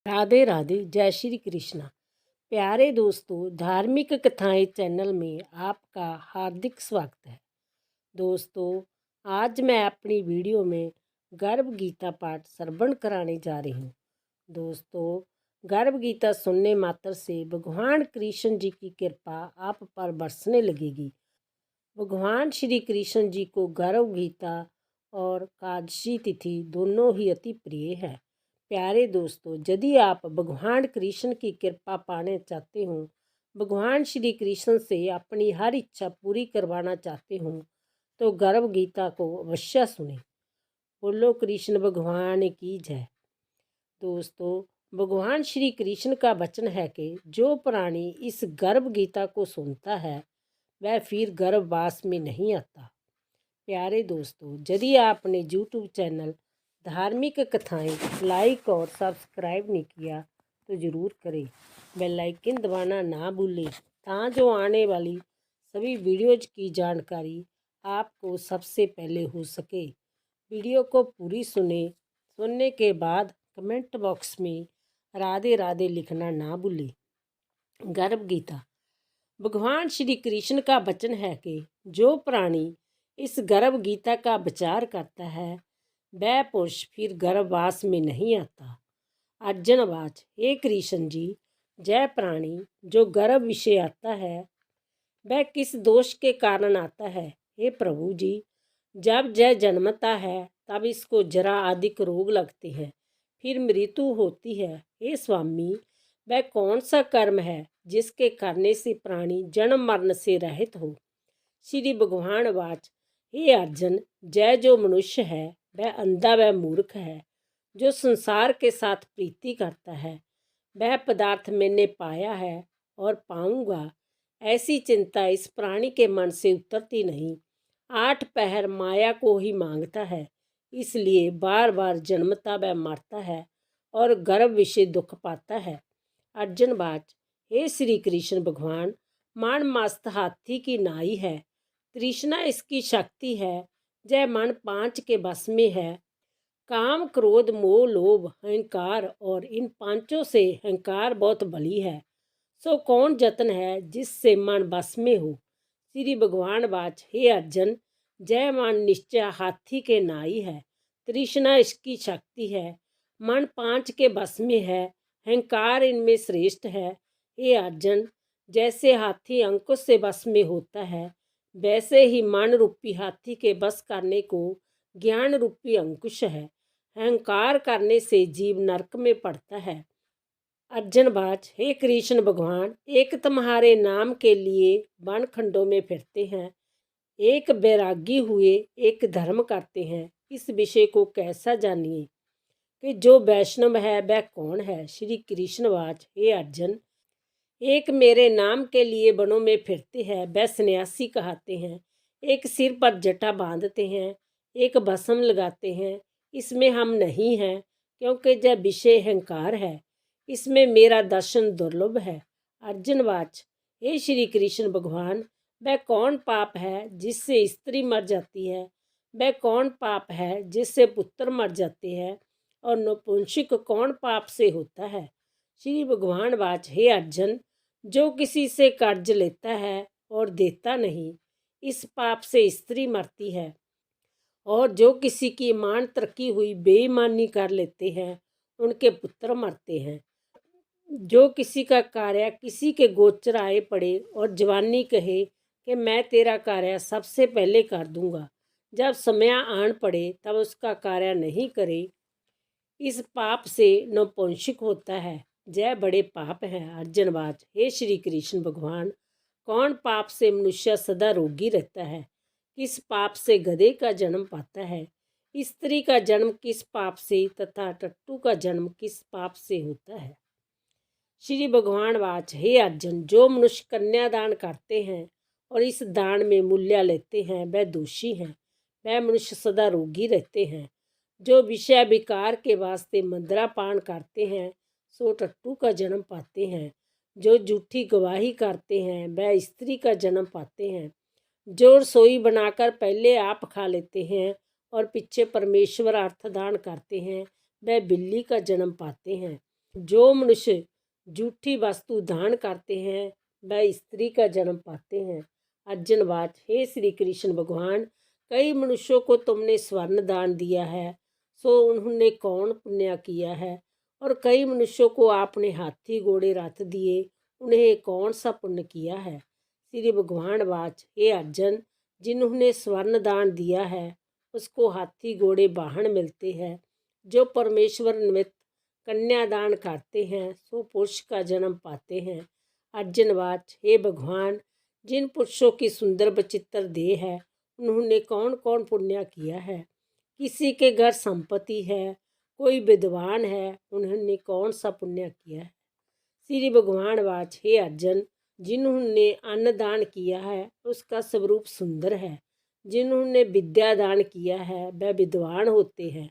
राधे राधे, जय श्री कृष्णा। प्यारे दोस्तों, धार्मिक कथाएं चैनल में आपका हार्दिक स्वागत है। दोस्तों, आज मैं अपनी वीडियो में गर्भ गीता पाठ श्रवण कराने जा रही हूँ। दोस्तों, गर्भ गीता सुनने मात्र से भगवान कृष्ण जी की कृपा आप पर बरसने लगेगी। भगवान श्री कृष्ण जी को गर्भ गीता और एकादशी तिथि दोनों ही अति प्रिय है। प्यारे दोस्तों, यदि आप भगवान कृष्ण की कृपा पाने चाहते हो, भगवान श्री कृष्ण से अपनी हर इच्छा पूरी करवाना चाहते हो, तो गर्भ गीता को अवश्य सुने। बोलो कृष्ण भगवान की जय। दोस्तों, भगवान श्री कृष्ण का वचन है कि जो प्राणी इस गर्भ गीता को सुनता है वह फिर गर्भवास में नहीं आता। प्यारे दोस्तों, यदि आपने यूट्यूब चैनल धार्मिक कथाएं लाइक और सब्सक्राइब नहीं किया तो ज़रूर करें। बेल आइकन दबाना ना भूलें ताकि आने वाली सभी वीडियोज की जानकारी आपको सबसे पहले हो सके। वीडियो को पूरी सुनने के बाद कमेंट बॉक्स में राधे राधे लिखना ना भूलें। गर्भ गीता। भगवान श्री कृष्ण का वचन है कि जो प्राणी इस गर्भ गीता का विचार करता है वह पुरुष फिर गर्भवास में नहीं आता। अर्जुनवाच, हे कृष्ण जी, जय प्राणी जो गर्भ विषय आता है वह किस दोष के कारण आता है? हे प्रभु जी, जब जय जन्मता है तब इसको जरा अधिक रोग लगते हैं, फिर मृत्यु होती है। हे स्वामी, वह कौन सा कर्म है जिसके करने से प्राणी जन्म मरण से रहित हो? श्री भगवान वाच, हे अर्जुन, जय जो मनुष्य है वह अंधा व मूर्ख है, जो संसार के साथ प्रीति करता है। वह पदार्थ मैंने पाया है और पाऊंगा, ऐसी चिंता इस प्राणी के मन से उतरती नहीं। 8 पहर माया को ही मांगता है, इसलिए बार बार जन्मता व मरता है और गर्भ विषय दुख पाता है। अर्जुन बाच, हे श्री कृष्ण भगवान, मन मस्त हाथी की नाई है, तृष्णा इसकी शक्ति है, जय मन 5 के बस में है। काम क्रोध मोह लोभ अहंकार, और इन पांचों से अहंकार बहुत बली है। सो कौन जतन है जिससे मन बस में हो? श्री भगवान वाच, हे अर्जुन, जय मन निश्चय हाथी के नाई है, तृष्णा इसकी शक्ति है, मन 5 के बस में है, अहंकार इनमें श्रेष्ठ है। हे अर्जुन, जैसे हाथी अंकुश से बस में होता है वैसे ही मन रूपी हाथी के बस करने को ज्ञान रूपी अंकुश है। अहंकार करने से जीव नरक में पड़ता है। अर्जुन बाच, हे कृष्ण भगवान, एक तुम्हारे नाम के लिए वन खंडों में फिरते हैं, एक बैरागी हुए एक धर्म करते हैं, इस विषय को कैसा जानिए कि जो वैष्णव है वह कौन है? श्री कृष्ण वाच, हे अर्जुन, एक मेरे नाम के लिए वनों में फिरते हैं वह सन्यासी कहते हैं, एक सिर पर जटा बांधते हैं, एक भस्म लगाते हैं, इसमें हम नहीं हैं, क्योंकि जब विषय अहंकार है, इसमें मेरा दर्शन दुर्लभ है। अर्जुन वाच, हे श्री कृष्ण भगवान, वह कौन पाप है जिससे स्त्री मर जाती है? वह कौन पाप है जिससे पुत्र मर जाते हैं? और नपुंसक कौन पाप से होता है? श्री भगवान वाच, हे अर्जुन, जो किसी से कर्ज लेता है और देता नहीं, इस पाप से स्त्री मरती है। और जो किसी की ईमानत रखी हुई बेईमानी कर लेते हैं उनके पुत्र मरते हैं। जो किसी का कार्य किसी के गोचर आए पड़े और जवानी कहे कि मैं तेरा कार्य सबसे पहले कर दूंगा, जब समय आन पड़े तब उसका कार्य नहीं करे, इस पाप से नपुंसक होता है। जय बड़े पाप हैं। अर्जुनवाच, हे श्री कृष्ण भगवान, कौन पाप से मनुष्य सदा रोगी रहता है? किस पाप से गधे का जन्म पाता है? स्त्री का जन्म किस पाप से तथा टट्टू का जन्म किस पाप से होता है? श्री भगवान वाच, हे अर्जुन, जो मनुष्य कन्यादान करते हैं और इस दान में मूल्य लेते हैं वह दोषी हैं, वह मनुष्य सदा रोगी रहते हैं। जो विषय विकार के वास्ते मदिरा पान करते हैं सो टट्टू का जन्म पाते हैं। जो झूठी गवाही करते हैं वह स्त्री का जन्म पाते हैं। जो रसोई बनाकर पहले आप खा लेते हैं और पीछे परमेश्वर अर्थदान करते हैं वह बिल्ली का जन्म पाते हैं। जो मनुष्य झूठी वस्तु दान करते हैं वह स्त्री का जन्म पाते हैं। अर्जुनवाच, हे श्री कृष्ण भगवान, कई मनुष्यों को तुमने स्वर्ण दान दिया है, सो उन्होंने कौन पुण्य किया है? और कई मनुष्यों को आपने हाथी घोड़े रथ दिए, उन्हें कौन सा पुण्य किया है? श्री भगवान वाच, हे अर्जुन, जिन्होंने स्वर्ण दान दिया है उसको हाथी घोड़े वाहन मिलते हैं। जो परमेश्वर निमित्त कन्यादान करते हैं सो पुरुष का जन्म पाते हैं। अर्जुनवाच, हे भगवान, जिन पुरुषों की सुंदर बचित्र देह है उन्होंने कौन कौन पुण्य किया है? किसी के घर संपत्ति है, कोई विद्वान है, उन्होंने कौन सा पुण्य किया है? श्री भगवान वाच, हे अर्जुन, जिन्होंने अन्न दान किया है उसका स्वरूप सुंदर है। जिन्होंने विद्या दान किया है वह विद्वान होते हैं।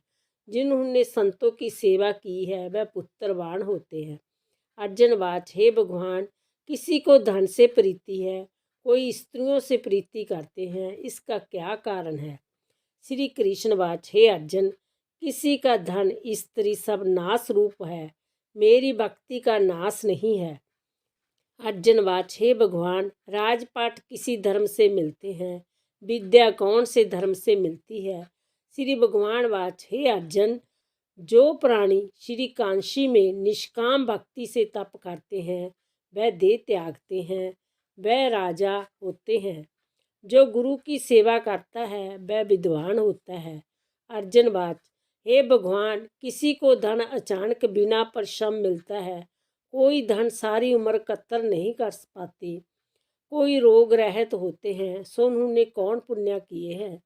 जिन्होंने संतों की सेवा की है वह पुत्रवान होते हैं। अर्जुनवाच, हे भगवान, किसी को धन से प्रीति है, कोई स्त्रियों से प्रीति करते हैं, इसका क्या कारण है? श्री कृष्णवाच, हे अर्जुन, किसी का धन स्त्री सब नाश रूप है, मेरी भक्ति का नाश नहीं है। अर्जुनवाच, हे भगवान, राजपाट किसी धर्म से मिलते हैं, विद्या कौन से धर्म से मिलती है? श्री भगवान वाच, हे अर्जुन, जो प्राणी श्री कांशी में निष्काम भक्ति से तप करते हैं वह देह त्यागते हैं, वह राजा होते हैं। जो गुरु की सेवा करता है वह विद्वान होता है। अर्जुनवाच, हे भगवान, किसी को धन अचानक बिना परिश्रम मिलता है, कोई धन सारी उम्र कतर नहीं कर पाते, कोई रोग रहित होते हैं, सो उन्होंने कौन पुण्य किए हैं?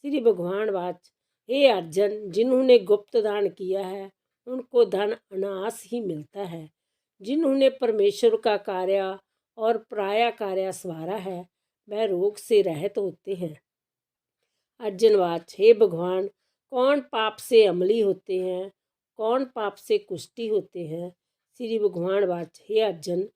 श्री भगवान वाच, हे अर्जुन, जिन्होंने गुप्त दान किया है उनको धन अनायास ही मिलता है। जिन्होंने परमेश्वर का कार्य और पराया कार्य सवारा है वह रोग से रहित होते हैं। अर्जुनवाच, हे भगवान, कौन पाप से अमली होते हैं, कौन पाप से कुष्ठी होते हैं? श्री भगवान वाच, हे अर्जुन,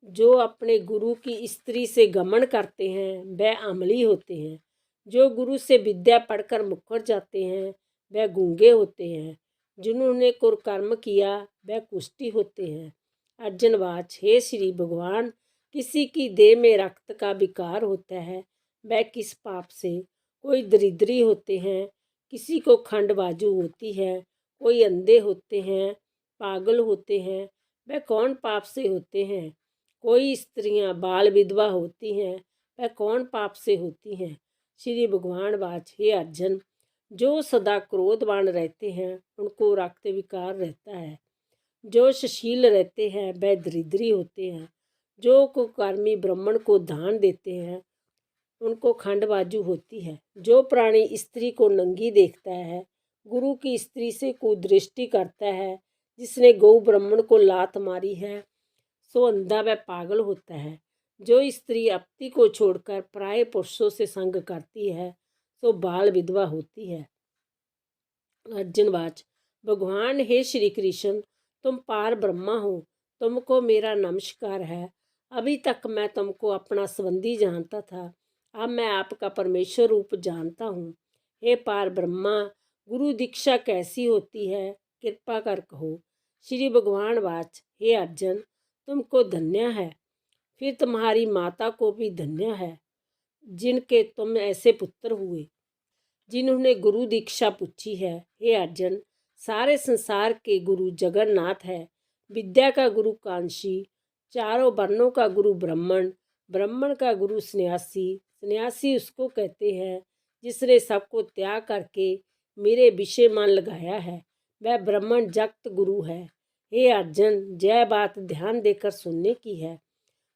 जो अपने गुरु की स्त्री से गमन करते हैं वह अमली होते हैं। जो गुरु से विद्या पढ़कर मुकर जाते हैं वह गूंगे होते हैं। जिन्होंने कुकर्म किया वह कुष्ठी होते हैं। अर्जुनवाच, हे श्री भगवान, किसी की देह में रक्त का विकार होता है वह किस पाप से? कोई दरिद्री होते हैं, किसी को खंडबाजू होती है, कोई अंधे होते हैं, पागल होते हैं, वह कौन पाप से होते हैं? कोई स्त्रियां बाल विधवा होती हैं, वह कौन पाप से होती हैं? श्री भगवान वाच, हे अर्जुन, जो सदा क्रोधवान रहते हैं उनको रक्त विकार रहता है। जो सुशील रहते हैं वह दरिद्री होते हैं। जो कुकर्मी ब्राह्मण को दान देते हैं उनको खंडबाजू होती है। जो प्राणी स्त्री को नंगी देखता है, गुरु की स्त्री से कुदृष्टि करता है, जिसने गौ ब्राह्मण को लात मारी है सो अंधा व पागल होता है। जो स्त्री अपती को छोड़कर पराये पुरुषों से संग करती है सो बाल विधवा होती है। अर्जुनवाच, भगवान, हे श्री कृष्ण, तुम पार ब्रह्मा हो, तुमको मेरा नमस्कार है। अभी तक मैं तुमको अपना संबंधी जानता था, अब मैं आपका परमेश्वर रूप जानता हूँ। हे पार ब्रह्मा, गुरु दीक्षा कैसी होती है, कृपा कर कहो। श्री भगवान वाच, हे अर्जुन, तुमको धन्य है, फिर तुम्हारी माता को भी धन्य है, जिनके तुम ऐसे पुत्र हुए, जिन्होंने गुरु दीक्षा पूछी है। हे अर्जुन, सारे संसार के गुरु जगन्नाथ है। विद्या का गुरु कांशी, चारों वर्णों का गुरु ब्राह्मण, ब्राह्मण का गुरु सन्यासी, सन्यासी उसको कहते हैं जिसने सबको त्याग करके मेरे विषय मन लगाया है, वह ब्राह्मण जगत गुरु है। हे अर्जुन, यह बात ध्यान देकर सुनने की है।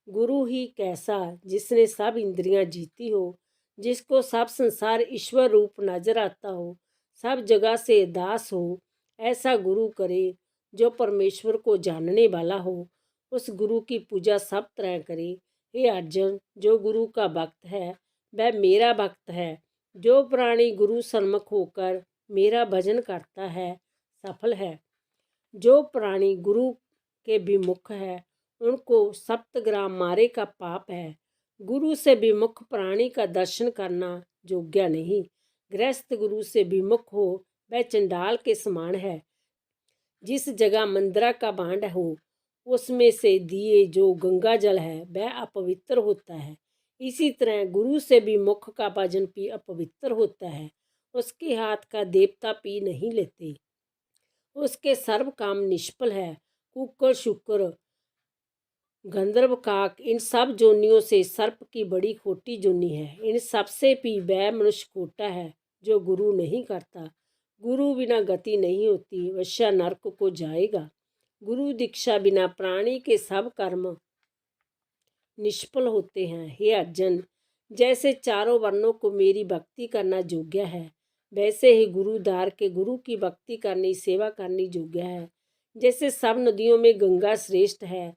गुरु ही कैसा, जिसने सब इंद्रियां जीती हो, जिसको सब संसार ईश्वर रूप नजर आता हो, सब जगह से दास हो, ऐसा गुरु करे जो परमेश्वर को जानने वाला हो। उस गुरु की पूजा सब तरह करे। हे अर्जुन, जो गुरु का भक्त है वह मेरा भक्त है। जो प्राणी गुरु सन्मुख होकर मेरा भजन करता है सफल है। जो प्राणी गुरु के विमुख है उनको 7 ग्राम मारे का पाप है। गुरु से विमुख प्राणी का दर्शन करना योग्य नहीं। गृहस्थ गुरु से विमुख हो वह चंडाल के समान है। जिस जगह मंदिरा का भांड हो उसमें से दिए जो गंगा जल है वह अपवित्र होता है। इसी तरह गुरु से भी मुख का भजन पी अपवित्र होता है। उसके हाथ का देवता पी नहीं लेते, उसके सर्व काम निष्फल है। कुकर शुक्र गंधर्व काक इन सब जोनियों से सर्प की बड़ी खोटी जोनी है। इन सब से भी वह मनुष्य खोटा है जो गुरु नहीं करता। गुरु बिना गति नहीं होती, वश्य नरक को जाएगा। गुरु दीक्षा बिना प्राणी के सब कर्म निष्फल होते हैं। हे अर्जुन, जैसे चारों वर्णों को मेरी भक्ति करना योग्य है, वैसे ही गुरुदार के गुरु की भक्ति करनी सेवा करनी योग्य है। जैसे सब नदियों में गंगा श्रेष्ठ है,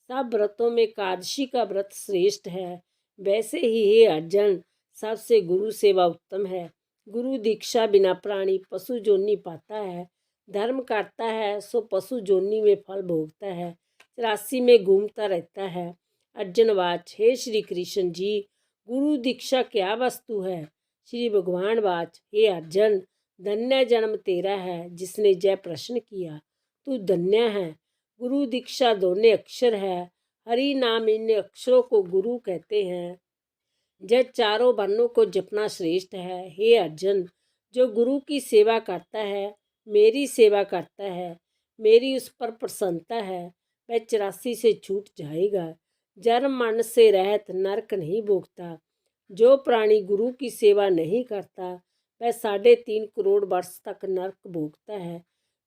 सब व्रतों में एकादशी का व्रत श्रेष्ठ है, वैसे ही हे अर्जुन सबसे गुरु सेवा उत्तम है। गुरु दीक्षा बिना प्राणी पशु जोनी पाता है, धर्म करता है सो पशु जोनी में फल भोगता है, 84 में घूमता रहता है। अर्जुनवाच, हे श्री कृष्ण जी, गुरु दीक्षा क्या वस्तु है? श्री भगवान वाच, हे अर्जुन, धन्य जन्म तेरा है जिसने जय प्रश्न किया, तू धन्य है। गुरु दीक्षा दोनों अक्षर है, हरि नाम इन अक्षरों को गुरु कहते हैं। जय चारों वर्णों को जपना श्रेष्ठ है। हे अर्जुन, जो गुरु की सेवा करता है, मेरी सेवा करता है, मेरी उस पर प्रसन्नता है, वह 84 से छूट जाएगा, जन्म मरण से रहित नरक नहीं भोगता। जो प्राणी गुरु की सेवा नहीं करता वह 3.5 करोड़ वर्ष तक नरक भोगता है।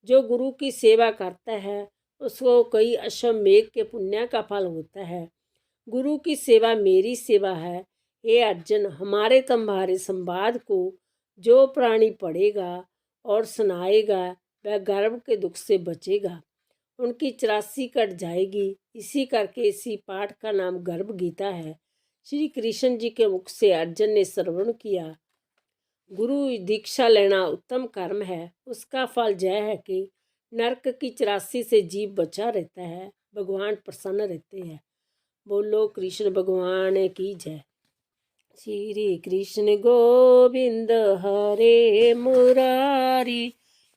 जो गुरु की सेवा करता है उसको कई अश्वमेघ के पुण्य का फल होता है। गुरु की सेवा मेरी सेवा है। हे अर्जुन, हमारे तुम्हारे संवाद को जो प्राणी पढ़ेगा और सुनाएगा वह गर्भ के दुख से बचेगा, उनकी 84 कट जाएगी। इसी करके इसी पाठ का नाम गर्भ गीता है। श्री कृष्ण जी के मुख से अर्जुन ने श्रवण किया, गुरु दीक्षा लेना उत्तम कर्म है। उसका फल यह है कि नरक की 84 से जीव बचा रहता है, भगवान प्रसन्न रहते हैं। बोलो कृष्ण भगवान की जय। श्री कृष्ण गोविंद हरे मुरारी,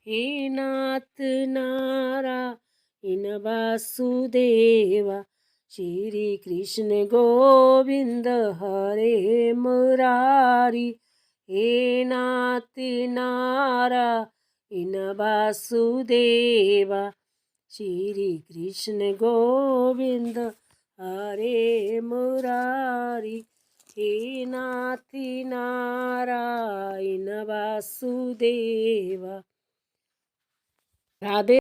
हे नाथ नारायण वासुदेवा। श्री कृष्ण गोविंद हरे मुरारी, हे नाथ नारायण वासुदेवा। श्री कृष्ण गोविंद हरे मुरारी, हे नाथ नारायण वासुदेवा। राधे।